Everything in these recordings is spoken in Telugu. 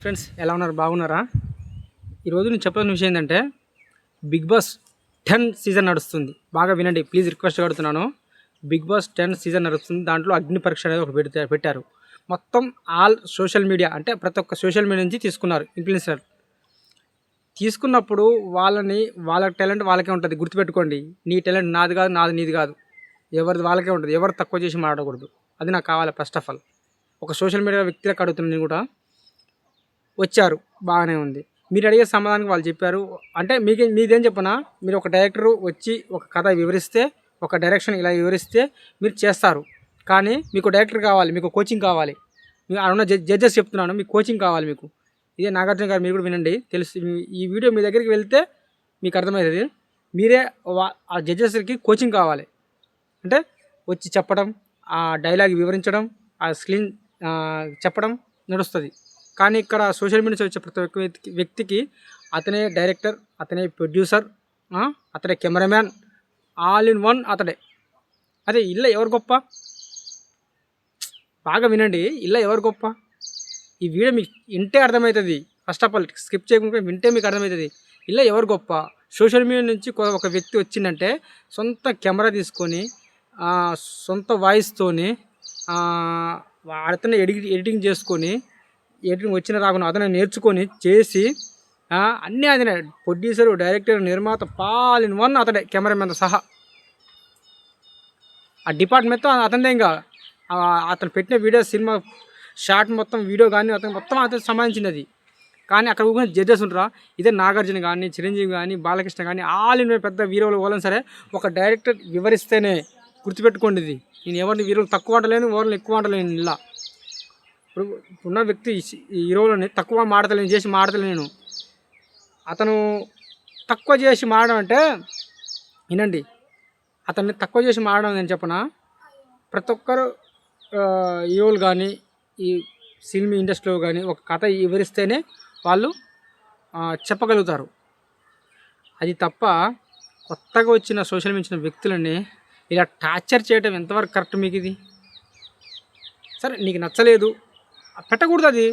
ఫ్రెండ్స్ ఎలా ఉన్నారు? బాగున్నారా? ఈరోజు నేను చెప్పాల్సిన విషయం ఏంటంటే బిగ్ బాస్ 10 సీజన్ నడుస్తుంది. బాగా వినండి ప్లీజ్, రిక్వెస్ట్ అడుగుతున్నాను. బిగ్ బాస్ 10 సీజన్ నడుస్తుంది. దాంట్లో అగ్ని పరీక్ష అనేది ఒక పెట్టారు. మొత్తం ఆల్ సోషల్ మీడియా, అంటే ప్రతి ఒక్క సోషల్ మీడియా నుంచి తీసుకున్నారు ఇన్ఫ్లుయెన్సర్. తీసుకున్నప్పుడు వాళ్ళ టాలెంట్ వాళ్ళకే ఉంటుంది. గుర్తుపెట్టుకోండి, నీ టాలెంట్ నాది కాదు, నాది నీది కాదు, ఎవరిది వాళ్ళకే ఉంటుంది. ఎవరు తక్కువ చేసి మాట్లాడకూడదు. అది నాకు కావాలి. ఫస్ట్ ఆఫ్ ఆల్ ఒక సోషల్ మీడియా వ్యక్తులకు అడుగుతున్నాను. నేను కూడా వచ్చారు, బాగానే ఉంది. మీరు అడిగే సమాధానానికి వాళ్ళు చెప్పారు. అంటే మీదేం చెప్పనా, మీరు ఒక డైరెక్టర్ వచ్చి ఒక కథ వివరిస్తే, ఒక డైరెక్షన్ ఇలా వివరిస్తే మీరు చేస్తారు. కానీ మీకు డైరెక్టర్ కావాలి, మీకు కోచింగ్ కావాలి. మీకు అన్న జడ్జెస్ చెప్తున్నాను, మీకు కోచింగ్ కావాలి. మీకు ఇదే నాగార్జున గారు, మీరు కూడా వినండి. తెలుసు, ఈ వీడియో మీ దగ్గరికి వెళ్తే మీకు అర్థమవుతుంది. మీరే ఆ జడ్జెస్కి కోచింగ్ కావాలి. అంటే వచ్చి చెప్పడం, ఆ డైలాగ్ వివరించడం, ఆ స్క్రీన్ చెప్పడం నడుస్తుంది. కానీ ఇక్కడ సోషల్ మీడియా వచ్చే ప్రతి ఒక్క వ్యక్తికి అతనే డైరెక్టర్, అతనే ప్రొడ్యూసర్, అతనే కెమెరామ్యాన్, ఆల్ ఇన్ వన్ అతడే. అదే ఇలా ఎవరు గొప్ప? బాగా వినండి, ఇలా ఎవరు గొప్ప? ఈ వీడియో మీకు వింటే అర్థమవుతుంది. ఫస్ట్ ఆఫ్ ఆల్ స్కిప్ చేయకుండా వింటే మీకు అర్థమవుతుంది ఇలా ఎవరు గొప్ప. సోషల్ మీడియా నుంచి ఒక వ్యక్తి వచ్చిందంటే సొంత కెమెరా తీసుకొని, సొంత వాయిస్తోని, అతనే ఎడిటింగ్ చేసుకొని, ఎడిటింగ్ వచ్చిన రాకుండా అతనే నేర్చుకొని చేసి, అన్నీ అతనే ప్రొడ్యూసరు, డైరెక్టర్, నిర్మాత, ఆల్ ఇన్ వన్ అతడే, కెమెరామెన్తో సహా. ఆ డిపార్ట్మెంట్తో అతనిదే. ఇంకా అతను పెట్టిన వీడియో, సినిమా షార్ట్ మొత్తం వీడియో కానీ అతను మొత్తం అతను సంబంధించినది. కానీ అక్కడ కూడా జడ్జెస్ ఉంటారా? ఇదే నాగార్జున కానీ, చిరంజీవి కానీ, బాలకృష్ణ కానీ, ఆల్ ఇన్ పెద్ద వీడియోలు వాళ్ళని సరే ఒక డైరెక్టర్ వివరిస్తేనే. గుర్తుపెట్టుకోండి, ఇది నేను ఎవరిని వీడియోలు తక్కువ అంటలేను, ఎవరిని ఎక్కువ అంటలేను. ఇలా ఇప్పుడు ఉన్న వ్యక్తి హీరోలని తక్కువ మాడతలేను, చేసి మాడతలేను. అతను తక్కువ చేసి మాడడం అంటే వినండి, అతన్ని తక్కువ చేసి మాడడం నేను చెప్పనా, ప్రతి ఒక్కరు హీరోలు కానీ ఈ సినిమా ఇండస్ట్రీలో కానీ ఒక కథ వివరిస్తేనే వాళ్ళు చెప్పగలుగుతారు. అది తప్ప కొత్తగా వచ్చిన సోషల్ మీడియా వ్యక్తులని ఇలా టార్చర్ చేయడం ఎంతవరకు కరెక్ట్? మీకు ఇది సరే, నీకు నచ్చలేదు పెట్టకూడదు. అది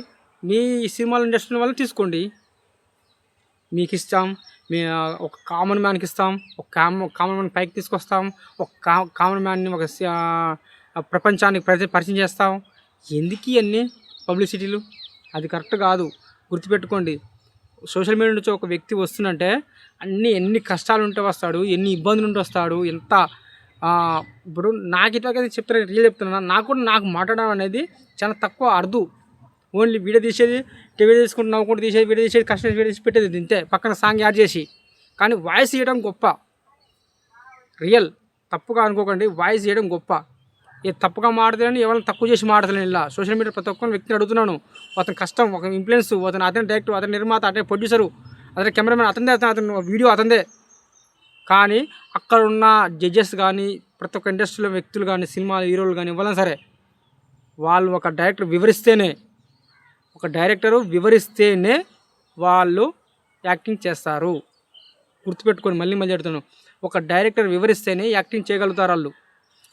మీ సినిమాల ఇండస్ట్రీ వల్ల తీసుకోండి. మీకు ఇస్తాం, మీ ఒక కామన్ మ్యాన్కి ఇస్తాం, ఒక కామన్ మ్యాన్ పైకి తీసుకొస్తాం, ఒక కామన్ మ్యాన్ని ఒక ప్రపంచానికి పరిచయం చేస్తాం. ఎందుకు ఇవన్నీ పబ్లిసిటీలు? అది కరెక్ట్ కాదు. గుర్తుపెట్టుకోండి, సోషల్ మీడియా నుంచి ఒక వ్యక్తి వస్తుందంటే ఎన్ని కష్టాలు ఉంటే వస్తాడు, ఎన్ని ఇబ్బందులు ఉంటే వస్తాడు. ఎంత ఇప్పుడు నాకు ఇట్లాగే చెప్తాను, రియల్ చెప్తున్నాను. నాకు మాట్లాడడం అనేది చాలా తక్కువ అర్థం. ఓన్లీ వీడియో తీసేది, టీవీ తీసుకుంటూ నవ్వుకుంటూ తీసేది, వీడియో తీసేది, కష్టం వీడియో తీసి పెట్టేది ఇంతే, పక్కన సాంగ్ యాడ్ చేసి. కానీ వాయిస్ ఇవ్వడం గొప్ప. రియల్ తప్పుగా అనుకోకండి, వాయిస్ ఇవ్వడం గొప్ప. తప్పుగా మాడతానని ఎవరిని తక్కువ చేసి మాడతలేను. ఇలా సోషల్ మీడియా ప్రతి ఒక్క వ్యక్తిని అడుగుతున్నాను. అతని కష్టం, ఒక ఇన్ఫ్లుయెన్స్, అతని డైరెక్టర్, అతని నిర్మాత, అతని ప్రొడ్యూసరు, అతని కెమెరామెన్ అతనిదే, అతని వీడియో అతనిదే. కానీ అక్కడ ఉన్న జడ్జెస్ కానీ, ప్రతి ఒక్క ఇండస్ట్రీలో వ్యక్తులు కానీ, సినిమా హీరోలు కానీ ఎవరైనా సరే, వాళ్ళు ఒక డైరెక్టర్ వివరిస్తేనే వాళ్ళు యాక్టింగ్ చేస్తారు. గుర్తుపెట్టుకొని మళ్ళీ చెప్తున్నాను, ఒక డైరెక్టర్ వివరిస్తేనే యాక్టింగ్ చేయగలుగుతారు వాళ్ళు.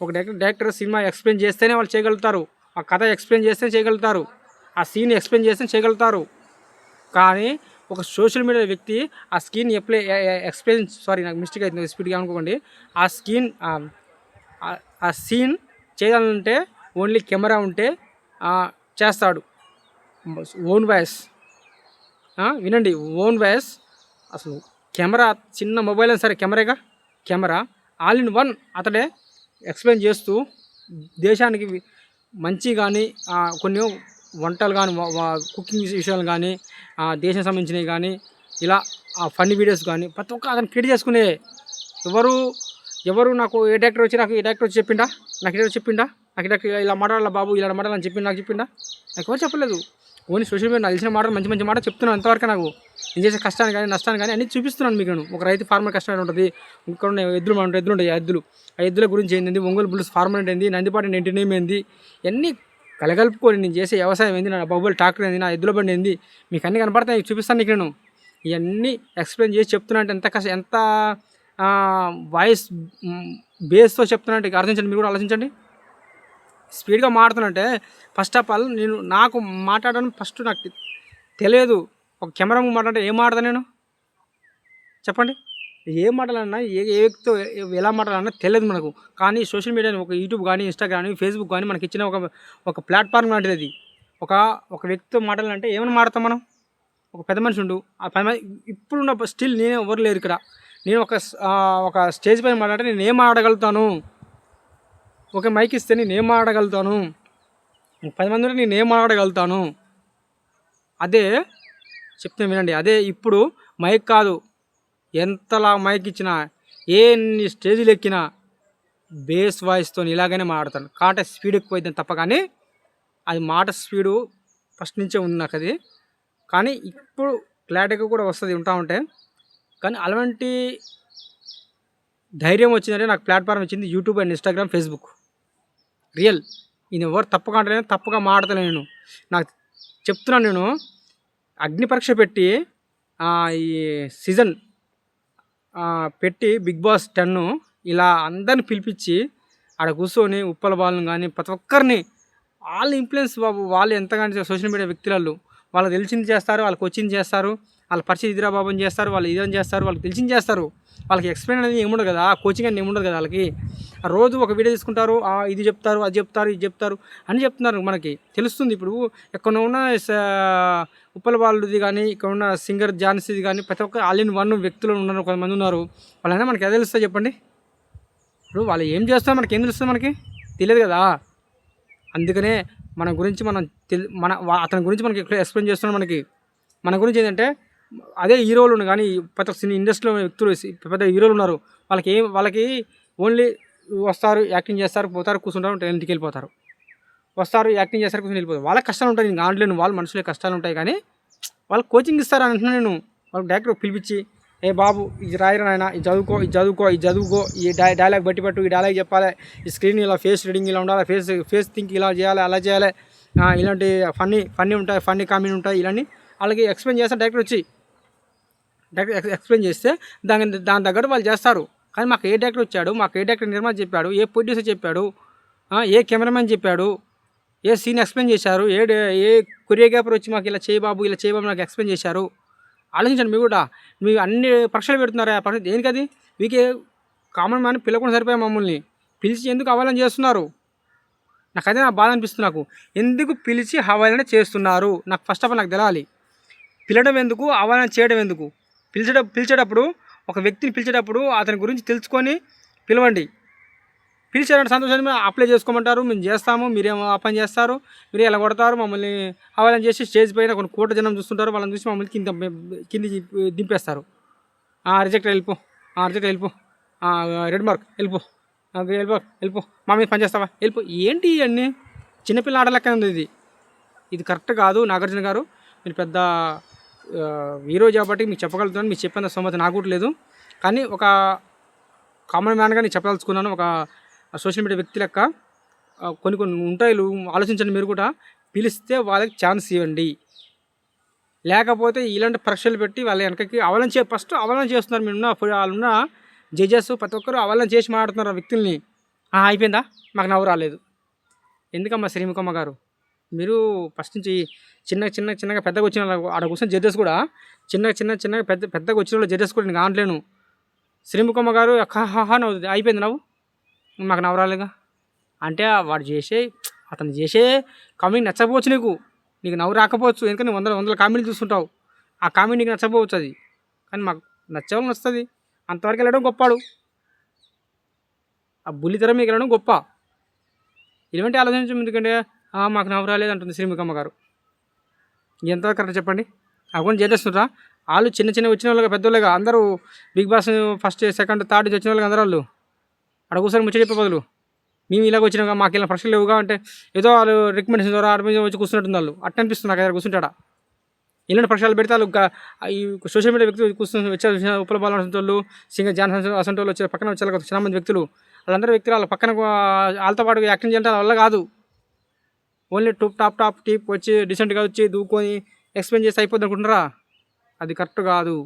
ఒక డైరెక్టర్ సినిమా ఎక్స్ప్లెయిన్ చేస్తేనే వాళ్ళు చేయగలుగుతారు. ఆ కథ ఎక్స్ప్లెయిన్ చేస్తేనే చేయగలుగుతారు. ఆ సీన్ ఎక్స్ప్లెయిన్ చేస్తేనే చేయగలుగుతారు. కానీ ఒక సోషల్ మీడియా వ్యక్తి ఆ స్క్రీన్ నాకు మిస్టేక్ అవుతుంది, స్పీడ్గా అనుకోకండి. ఆ సీన్ చేయాలంటే ఓన్లీ కెమెరా ఉంటే చేస్తాడు. ఓన్ వాయిస్ వినండి, ఓన్ వాయిస్. అసలు కెమెరా, చిన్న మొబైల్ అయినా సరే కెమెరా ఆల్ ఇన్ వన్ అతడే ఎక్స్ప్లెయిన్ చేస్తూ దేశానికి మంచి కానీ, కొన్ని వంటలు కానీ, కుకింగ్ విషయాలు కానీ, దేశం సంబంధించినవి కానీ, ఇలా ఫన్నీ వీడియోస్ కానీ ప్రతి ఒక్క అతను క్రియేట్ చేసుకునే. ఎవరు నాకు ఏ డైరెక్టర్ వచ్చి చెప్పిండా, నాకు ఈ డైరెక్టర్ ఇలా మాట్లాడాల బాబు, ఇలా మాట్లాడాలని చెప్పిండా? నాకు ఎవరు చెప్పలేదు. ఓన్లీ సోషల్ మీడియా నాకు తెలిసిన మాట, మంచి మాట చెప్తున్నాను. అంతవరకు నాకు నేను చేసే కష్టాన్ని కానీ, నష్టాన్ని కానీ అన్నీ చూపిస్తున్నాను మీకు. నేను ఒక రైతు ఫార్మర్ కష్టం ఉంటుంది. ఇక్కడ ఉన్న ఎద్దులు ఉంటాయి. ఆ ఎద్దుల గురించి ఏంది, ఒంగోలు బుల్స్ ఫార్మర్ ఏంది, నందిపాటి ఎంటర్టైన్మెంట్ ఏంది, ఇవన్నీ కలగలుపుకొని నేను చేసే వ్యవసాయం ఏంది, నా బాబులు ట్రాక్టర్ ఏంది, నా ఎద్దుల బండి ఏంది, మీకు అన్నీ కనపడతాయి, చూపిస్తాను నీకు. నేను ఇవన్నీ ఎక్స్ప్లెయిన్ చేసి చెప్తున్నా అంటే ఎంత వాయిస్ బేస్తో చెప్తున్నా అంటే అర్థించండి. మీరు కూడా ఆలోచించండి. స్పీడ్గా మాట్లాడుతున్నంటే ఫస్ట్ ఆఫ్ ఆల్ నాకు మాట్లాడడం నాకు తెలియదు. ఒక కెమెరా ముందు మాట్లాడితే ఏం మాట్లాడతా నేను చెప్పండి? ఏం మాట్లాడాలన్నా ఏ వ్యక్తితో ఎలా మాట్లాడాలన్నా తెలియదు మనకు. కానీ సోషల్ మీడియా ఒక యూట్యూబ్ కానీ, ఇన్స్టాగ్రామ్ కానీ, ఫేస్బుక్ కానీ మనకి ఇచ్చిన ఒక ప్లాట్ఫామ్ లాంటిది అది. ఒక వ్యక్తితో మాట్లాడాలంటే ఏమని మాట్లాడతాం మనం? ఒక పెద్ద మనిషి ఉండు, ఆ 10 మంది ఇప్పుడున్న స్టిల్ నేనే ఎవరు లేరు ఇక్కడ. నేను ఒక స్టేజ్ పైన మాట్లాడితే నేను ఏం మాట్లాడగలుగుతాను? ఒక మైక్ ఇస్తే నేను ఏం మాట్లాడగలుగుతాను? 10 మంది ఉంటే నేను ఏం మాట్లాడగలుగుతాను? అదే చెప్తే వినండి. అదే ఇప్పుడు మైక్ కాదు, ఎంతలా మైక్ ఇచ్చినా, ఎన్ని స్టేజీలు ఎక్కినా బేస్ వాయిస్తో ఇలాగనే మాట్లాడతాను. కాట స్పీడ్ ఎక్కువైతే తప్ప, కానీ అది మాట స్పీడు ఫస్ట్ నుంచే ఉంది నాకు అది. కానీ ఇప్పుడు క్లారిటీగా కూడా వస్తుంది ఉంటా ఉంటే. కానీ అలాంటి ధైర్యం వచ్చిందంటే నాకు ప్లాట్ఫామ్ ఇచ్చింది YouTube and Instagram, Facebook. Real. నేను ఎవరు తప్పుగా అంటలేను, తప్పుగా మాట్లాడలేను. నాకు చెప్తున్నాను, నేను అగ్ని పరీక్ష పెట్టి ఈ సీజన్ పెట్టి బిగ్ బాస్ 10 ఇలా అందరిని పిలిపించి ఆడ కూర్చొని ఉప్పల బాలను కానీ ప్రతి ఒక్కరిని వాళ్ళు ఇన్ఫ్లుయెన్స్ బాబు, వాళ్ళు ఎంతగానో సోషల్ మీడియా వ్యక్తులు వాళ్ళకి తెలిసింది చేస్తారు, వాళ్ళకి వచ్చింది చేస్తారు, వాళ్ళ పరిచయం ఇదిరా బాబు అని చేస్తారు, వాళ్ళు ఇదని చేస్తారు, వాళ్ళకి తెలిసింది చేస్తారు. వాళ్ళకి ఎక్స్ప్లెయిన్ అనేది ఏముండదు కదా, కోచింగ్ అనేది ఏముండదు కదా వాళ్ళకి. రోజు ఒక వీడియో తీసుకుంటారు, ఇది చెప్తారు, అది చెప్తారు, ఇది చెప్తారు అని చెప్తున్నారు. మనకి తెలుస్తుంది. ఇప్పుడు ఎక్కడ ఉన్న ఉప్పల వాళ్ళది కానీ, ఇక్కడ ఉన్న సింగర్ ఝాన్సీది కానీ, ప్రతి ఒక్క ఆల్ ఇన్ వన్ వ్యక్తులు ఉన్నారు, కొంతమంది ఉన్నారు. వాళ్ళైనా మనకి ఎలా తెలుస్తుంది చెప్పండి? ఇప్పుడు వాళ్ళు ఏం చేస్తారో మనకి ఏం తెలుస్తుంది? మనకి తెలియదు కదా. అందుకనే మన గురించి అతని గురించి మనకి ఎక్స్ప్లెయిన్ చేస్తున్నాం. మన గురించి ఏంటంటే, అదే హీరోలు ఉన్నారు కానీ ప్రతి ఒక్క సినీ ఇండస్ట్రీలో వ్యక్తులు పెద్ద హీరోలు ఉన్నారు. వాళ్ళకి ఓన్లీ వస్తారు, యాక్టింగ్ చేస్తారు, పోతారు, కూర్చుంటారు, ఇంటికి వెళ్ళిపోతారు. వస్తారు, యాక్టింగ్ చేస్తారు, కూర్చొని వెళ్ళిపోతారు. వాళ్ళకి కష్టాలు ఉంటాయి, నేను ఆడలేను. వాళ్ళ మనుషులే కష్టాలు ఉంటాయి. కానీ వాళ్ళకి కోచింగ్ ఇస్తారు అంటున్నాను నేను. వాళ్ళకి డైరెక్టర్ పిలిపించి, ఏ బాబు ఇది రాయరా నాయన, ఇది చదువుకో, ఈ డైలాగ్ బట్టి పట్టు, ఈ డైలాగ్ చెప్పాలి, ఈ స్క్రీన్ ఇలా ఫేస్ రీడింగ్ ఇలా ఉండాలి, ఫేస్ థింక్ ఇలా చేయాలి, అలా చేయాలి, ఇలాంటి ఫన్నీ ఉంటాయి, ఫన్నీ కామెడీ ఉంటాయి, ఇలాంటి వాళ్ళకి ఎక్స్ప్లెయిన్ చేస్తారు. డైరెక్టర్ ఎక్స్ప్లెయిన్ చేస్తే దాని తగ్గట్టు వాళ్ళు చేస్తారు. కానీ మాకు ఏ డైరెక్టర్ వచ్చాడు, మాకు ఏ డైరెక్టర్ నిర్మాత చెప్పాడు, ఏ ప్రొడ్యూసర్ చెప్పాడు, ఏ కెమెరామెన్ చెప్పాడు, ఏ సీన్ ఎక్స్ప్లెయిన్ చేశారు, ఏ కొరియోగ్రాఫర్ వచ్చి మాకు ఇలా చేయబాబు నాకు ఎక్స్ప్లెయిన్ చేశారు? ఆలోచించండి. మీరు అన్ని పరీక్షలు పెడుతున్నారా? ఆ పరీక్ష దేనికది? వీకే కామన్ మ్యాన్ పిలవకుండా సరిపోయా, మమ్మల్ని పిలిచి ఎందుకు హవాలన చేస్తున్నారు? నాకు అదే నా బాధ అనిపిస్తుంది. నాకు ఎందుకు పిలిచి హవాలన చేస్తున్నారు? నాకు ఫస్ట్ ఆఫ్ ఆల్ నాకు తెలాలి. పిలవడం ఎందుకు, హవాలన చేయడం ఎందుకు? పిలిచేటప్పుడు ఒక వ్యక్తిని పిలిచేటప్పుడు అతని గురించి తెలుసుకొని పిలవండి. పిలిచారంటే సంతోషాన్ని అప్లై చేసుకోమంటారు, మేము చేస్తాము, మీరేమో ఆ పని చేస్తారు, మీరు ఎలా కొడతారు, మమ్మల్ని హవాలన చేసి స్టేజ్ పైన కొన్ని కోట్ల జనం చూస్తుంటారు, వాళ్ళని చూసి మమ్మల్ని కింది దింపేస్తారు. రిజెక్ట్ వెళ్ళిపో, రెడ్ మార్క్ వెళ్ళిపో, మా మీద పని చేస్తావా వెళ్ళిపో. ఏంటి ఇవన్నీ చిన్నపిల్ల ఆడలెక్క ఉంది. ఇది కరెక్ట్ కాదు. నాగార్జున గారు, మీరు పెద్ద హీరో కాబట్టి మీకు చెప్పగలుగుతున్నాను. మీకు చెప్పిన సమత నాకు కూడా లేదు. కానీ ఒక కామన్ మ్యాన్గా నేను చెప్పదలుచుకున్నాను. ఒక సోషల్ మీడియా వ్యక్తి లెక్క కొన్ని ఉంటాయి, ఆలోచించండి. మీరు కూడా పిలిస్తే వాళ్ళకి ఛాన్స్ ఇవ్వండి. లేకపోతే ఇలాంటి పరీక్షలు పెట్టి వాళ్ళ వెనకకి ఫస్ట్ అవలన చేస్తున్నారు. వాళ్ళున్న జడ్జెస్ ప్రతి ఒక్కరు అవలన చేసి మాట్లాడుతున్నారు ఆ వ్యక్తుల్ని. అయిపోయిందా, మాకు నవ్వు రాలేదు. ఎందుకమ్మా శ్రీముఖమ్మ గారు, మీరు ఫస్ట్ నుంచి చిన్నగా పెద్దగా వచ్చిన ఆడ కూర్చొని జడ్జెస్ కూడా చిన్నగా పెద్దగా వచ్చిన వాళ్ళు జడ్జెస్ కూడా నేను కావట్లేను. శ్రీముఖమ్మ గారు నవ్వుతుంది. అయిపోయింది నవ్వు, మాకు నవ్వరాలేగా అంటే అతను చేసే కామెడీ నచ్చకపోవచ్చు, నీకు నవ్వు రాకపోవచ్చు. ఎందుకంటే వందల కామెడీ చూస్తుంటావు, ఆ కామెడీ నీకు నచ్చకపోవచ్చు. అది కానీ మాకు నచ్చేవాళ్ళు నచ్చుతుంది. అంతవరకు వెళ్ళడం గొప్పాడు, ఆ బుల్లితెర మీకు వెళ్ళడం గొప్ప. ఇలాంటి ఆలోచించం. ఎందుకంటే మాకు నవ్వు రాలేదు అంటుంది శ్రీముఖమ్మ గారు. ఎంతవరకు కరెక్ట్ చెప్పండి? అకౌంట్ చేసేస్తుంటారా వాళ్ళు? చిన్న వచ్చిన వాళ్ళగా పెద్దోళ్ళగా అందరూ Bigg Boss first second third వచ్చిన వాళ్ళకి అందరూ వాళ్ళు అక్కడ కూర్చొని ముచ్చట చెప్పే బదులు మేము ఇలాగ వచ్చినాక మాకు ఇలా ప్రశ్నలు లేవుగా అంటే ఏదో వాళ్ళు రికమెండేషన్ ద్వారా వచ్చి కూర్చున్నట్టుంది. వాళ్ళు అట్ట అనిపిస్తుంది నాకు. దగ్గర కూర్చుంటాడా ఇలాంటి ప్రశ్నలు పెడితే వాళ్ళు ఈ సోషల్ మీడియా వ్యక్తులు కూర్చొని వచ్చారు. ఉప్పల బాల వాళ్ళు, సింగర్ జాన్సన్ అసంటోళ్ళు వచ్చారు, పక్కన వచ్చారు చాలా మంది వ్యక్తులు. వాళ్ళందరూ వాళ్ళ పక్కన వాళ్ళతో పాటు యాక్టింగ్ చేయాలంటే వాళ్ళ కాదు. ఓన్లీ టాప్ టీప్ వచ్చి డీసెంట్గా వచ్చి దూకొని ఎక్స్ప్లెయిన్ చేసి అయిపోద్ది అనుకుంటున్నారా? అది కరెక్ట్ కాదు.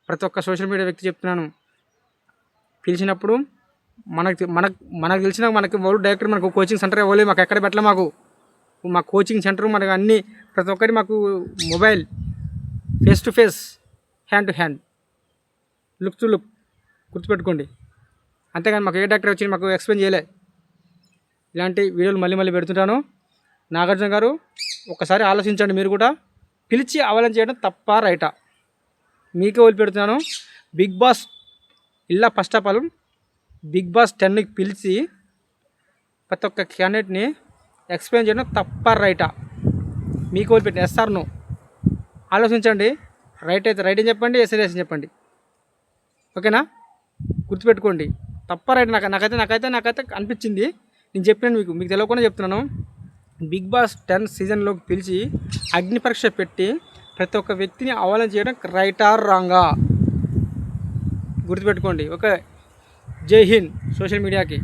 ప్రతి ఒక్క సోషల్ మీడియా వ్యక్తి చెప్తున్నాను, పిలిచినప్పుడు మనకు తెలిసిన మనకి వాళ్ళు డైరెక్టర్ మనకు కోచింగ్ సెంటర్ ఇవ్వలేదు. మాకు ఎక్కడ పెట్టలే. మా కోచింగ్ సెంటర్ మనకు అన్నీ ప్రతి ఒక్కటి మాకు mobile face to face, hand to hand, look to look, గుర్తుపెట్టుకోండి. అంతేగాని మాకు ఏ డాక్టర్ వచ్చి మాకు ఎక్స్ప్లెయిన్ చేయలే. ఇలాంటి వీడియోలు మళ్ళీ మళ్ళీ పెడుతుంటాను. నాగార్జున గారు ఒకసారి ఆలోచించండి. మీరు కూడా పిలిచి అవలం చేయడం తప్ప రైటా? మీకే వదిలిపెడుతున్నాను. బిగ్ బాస్ ఇలా first of all Bigg Boss 10కి పిలిచి ప్రతి ఒక్క క్యాండిడేట్ని ఎక్స్ప్లెయిన్ చేయడం తప్ప రైటా? మీకు వదిలిపెట్టిన ఎస్ఆర్ నో ఆలోచించండి. రైట్ అయితే రైట్ అని చెప్పండి, ఎస్ అని చెప్పండి. ఓకేనా? గుర్తుపెట్టుకోండి. తప్ప రైట్ నాకైతే అనిపించింది. నేను చెప్పినాను మీకు తెలియకుండా చెప్తున్నాను. బిగ్ బాస్ 10 సీజన్లోకి పిలిచి అగ్ని పరీక్ష పెట్టి ప్రతి ఒక్క వ్యక్తిని అవలం చేయడం రైట్ ఆర్ రాంగా? గుర్తుపెట్టుకోండి. ఓకే, జై హింద్ సోషల్ మీడియాకి.